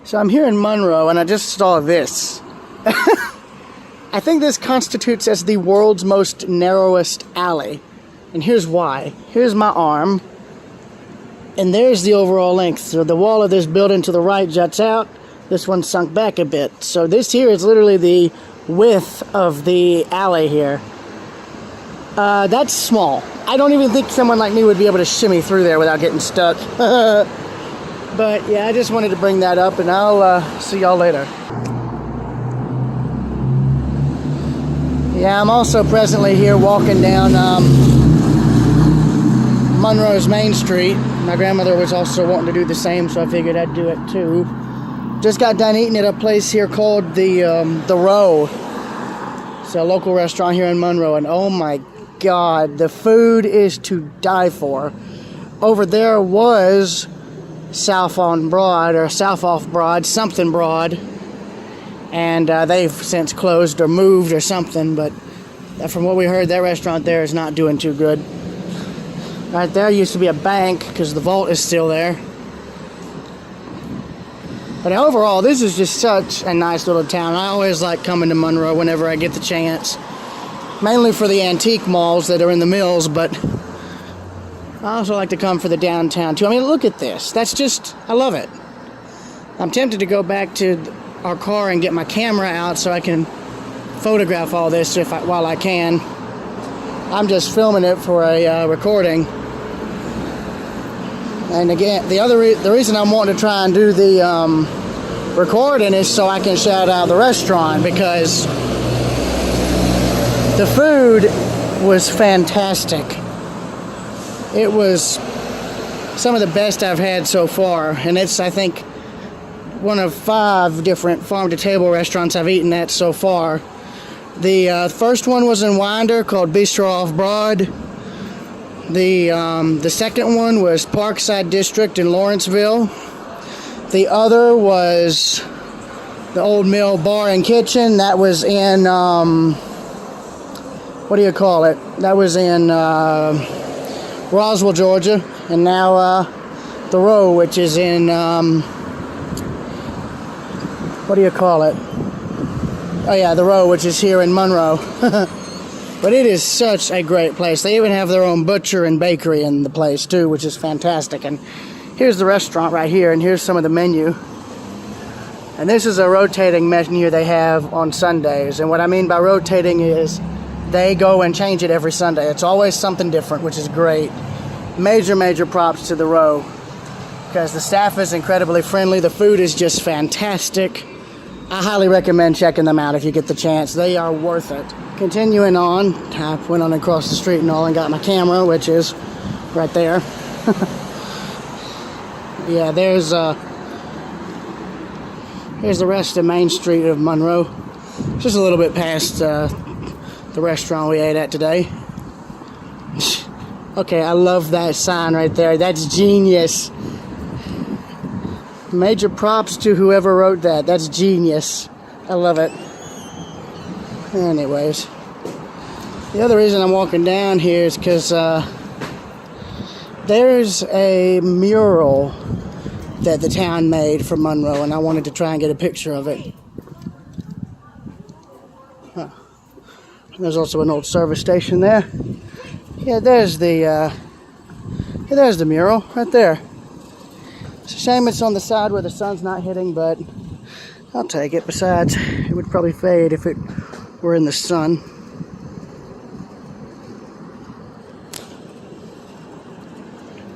So I'm here in Monroe and I just saw this. I think this constitutes as the world's most narrowest alley. And here's why. Here's my arm. And there's the overall length. So the wall of this building to the right juts out. This one's sunk back a bit. So this here is literally the width of the alley here. That's small. I don't even think someone like me would be able to shimmy through there without getting stuck. But yeah, I just wanted to bring that up, and I'll see y'all later. Yeah, I'm also presently here walking down Monroe's Main Street. My grandmother was also wanting to do the same, so I figured I'd do it too. Just got done eating at a place here called the Row. It's a local restaurant here in Monroe, and oh my God, the food is to die for. Over there was South on Broad, or South off Broad, something Broad, and they've since closed or moved or something, but from what we heard, that restaurant there is not doing too good. Right there used to be a bank because the vault is still there. But overall, this is just such a nice little town. I always like coming to Monroe whenever I get the chance, mainly for the antique malls that are in the mills, but I also like to come for the downtown too. I mean, look at this. That's just, I love it. I'm tempted to go back to our car and get my camera out so I can photograph all this while I can. I'm just filming it for a recording. And again, the reason I'm wanting to try and do the recording is so I can shout out the restaurant, because the food was fantastic. It was some of the best I've had so far, and it's, I think, one of 5 different farm-to-table restaurants I've eaten at so far. The first one was in Winder, called Bistro Off Broad. The second one was Parkside District in Lawrenceville. The other was the Old Mill Bar and Kitchen. That was in, what do you call it? That was in Roswell, Georgia, and now the Row, which is in what do you call it? Oh yeah, the Row, which is here in Monroe. But it is such a great place. They even have their own butcher and bakery in the place too, which is fantastic. And here's the restaurant right here, and here's some of the menu. And this is a rotating menu they have on Sundays. And what I mean by rotating is they go and change it every Sunday. It's always something different, which is great. Major props to the Row, because the staff is incredibly friendly. The food is just fantastic. I highly recommend checking them out if you get the chance. They are worth it. Continuing on, I went on across the street and all and got my camera, which is right there. Yeah, here's the rest of Main Street of Monroe. Just a little bit past the restaurant we ate at today. Okay, I love that sign right there. That's genius. Major props to whoever wrote that. That's genius. I love it. Anyways, the other reason I'm walking down here is because there's a mural that the town made for Monroe, and I wanted to try and get a picture of it. Huh. There's also an old service station there. Yeah, there's the mural right there. It's a shame it's on the side where the sun's not hitting, but I'll take it. Besides, it would probably fade if it were in the sun.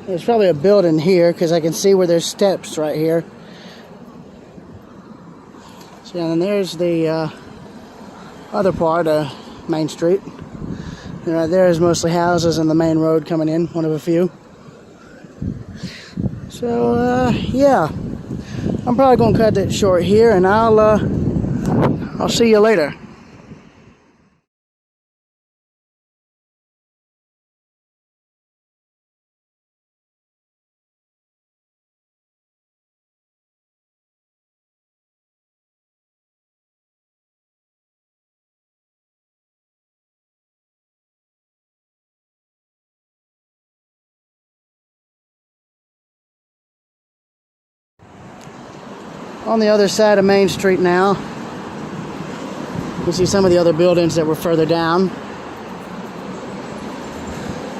There's probably a building here because I can see where there's steps right here. So, and then there's the other part of Main Street. And right there is mostly houses and the main road coming in, one of a few. So, yeah, I'm probably going to cut it short here, and I'll see you later. on the other side of Main Street now. You see some of the other buildings that were further down.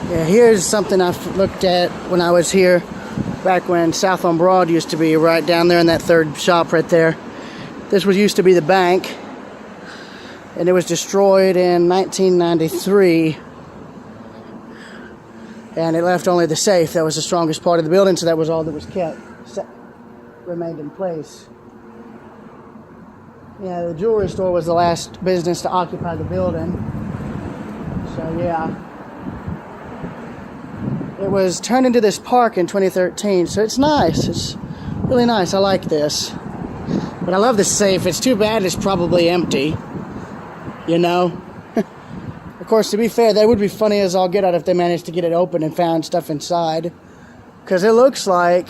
Yeah, here's something I looked at when I was here back when South on Broad used to be, right down there in that third shop right there. This used to be the bank, and it was destroyed in 1993, and it left only the safe. That was the strongest part of the building, so that was all that was kept, remained in place. Yeah, the jewelry store was the last business to occupy the building. So yeah, it was turned into this park in 2013. So it's nice. It's really nice. I like this. But I love the safe. It's too bad it's probably empty. You know. Of course, to be fair, that would be funny as all get out if they managed to get it open and found stuff inside. Because it looks like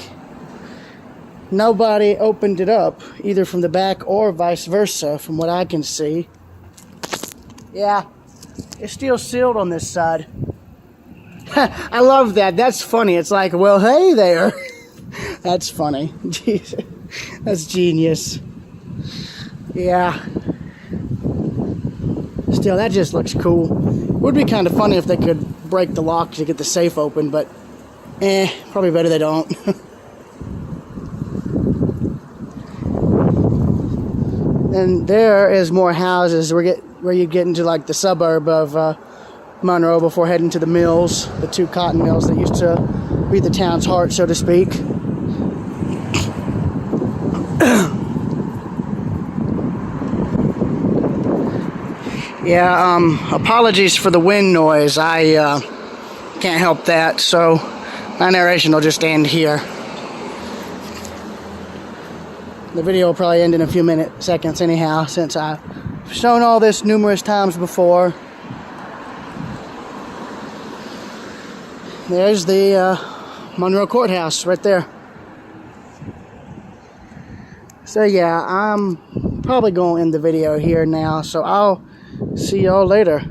nobody opened it up, either from the back or vice versa, from what I can see. Yeah, it's still sealed on this side. I love that. That's funny. It's like, well, hey there. That's funny. Jeez. That's genius. Yeah. Still, that just looks cool. Would be kind of funny if they could break the lock to get the safe open, but probably better they don't. And there is more houses. Where you get into like the suburb of Monroe before heading to the mills, the two cotton mills that used to be the town's heart, so to speak. Yeah, apologies for the wind noise. I can't help that, so my narration will just end here. The video will probably end in a few seconds anyhow, since I've shown all this numerous times before. There's the Monroe Courthouse right there. So yeah, I'm probably going to end the video here now, so I'll see y'all later.